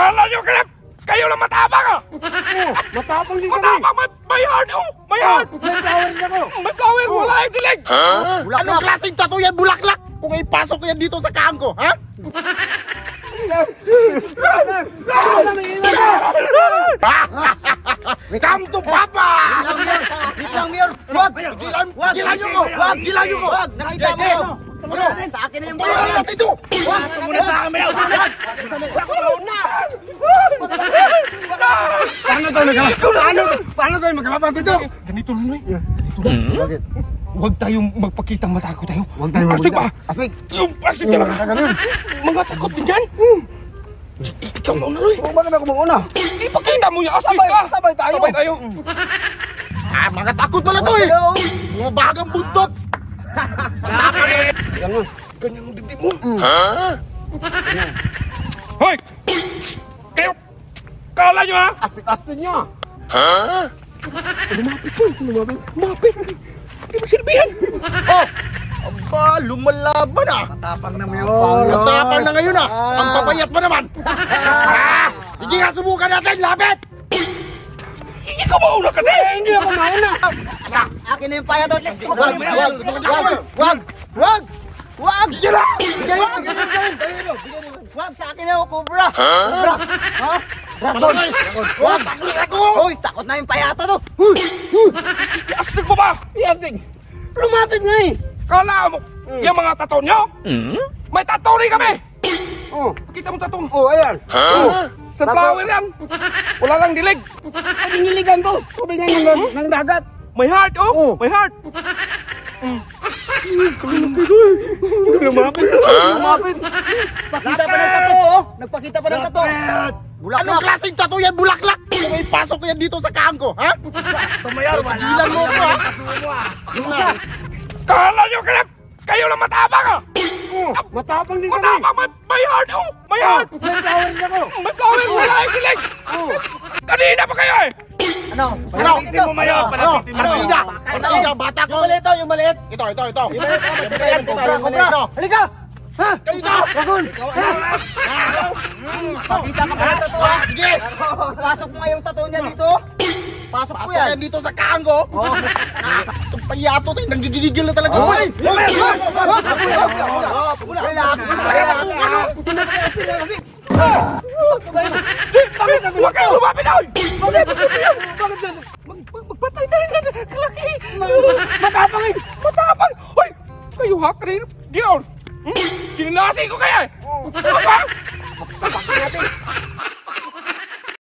Kala nyo, kayo lang matapang ah! Matapang din kami! Matapang! May heart! Oh! May heart! May flower din ako! May flower! Wala yung dilig! Anong klaseng tattoo yan? Bulaklak! Kung ipasok yan dito sa kahang ko, ha? Come to Papa! Lang, Mayor! Wag! Gilan nyo ko! Wag! Gilan nyo ko! Wag! Nakita mo! Ano? Sa akin na yung bayan natin ito! Wag! Muna sa akin, Mayor! Paano tayo magkalaban dito? Ganito, Nunoy. Bakit? Huwag tayong magpakitang matakot tayo. Huwag tayong Astig ba? Astig! Yung astig talaga. Mga takot din yan. Ikaw na, Nunoy. Bakit ako mauna? Ipakita mo yung astig ka. Sabay tayo! Sabay tayo. Ah, mga takot pala to eh! Mga bagang buntot! Matapang eh! Ganyan ang dibdib mo. Hoy! Kayo! Kala nyo ha? Astig-astig nyo! Lumapit! Hindi mo silbihan! Oh! Aba, lumalaban ah! Matapang na Mayor! Matapang na ngayon ah! Ang papayat pa naman! Sige nga, subukan natin! Lapit! Ikaw mauna kasi! Hindi ako mauna! Sa akin na yung payat doon! Wag! Wag! Bigyan na! Wag! Sa akin na yung cobra! Cobra! Ha? Dragon! Wag! Takot ako! Uy! Takot na yung payata to! Astig mo ba? Astig! Lumapit nga eh! Kala mo, yung mga tattoo nyo? May tattoo rin kami! Oh! Pakita mo tattoo. Oh, ayan! Sunflower yan! Wala lang dilig! Piniligan to! Tubigan ng dagat! May heart, oh! May heart! Lumapit! Lumapit! Pakita pa ng tato, oh! Nagpakita pa ng tato! Anong klaseng tato yan? Bulaklak! Kung ipasok yan dito sa kahang ko, ha? Tumayal! Pagilan mo ko, ha? Yung isa! Kala nyo, kayo lang matapang ah! Matapang din kami! Matapang! May heart, oh! May heart! May flower din ako! May flower! Wala yung dilig! Kanina pa kayo eh! Ano? Palapitin mo, Mayor! Palapitin mo! Ito, bata ko! Yung maliit! Ito! Yung maliit! Cobra! Halika! Ha? Kanito! Wagun! Pakita ka pa ng tato, ha? Sige! Pasok mo nga yung tato niya dito! Pasok mo yan dito sa kahang ko! Itong payato tayo, nanggigigil na talaga! Uy! Relax! Huwag kayo lumapit, oy!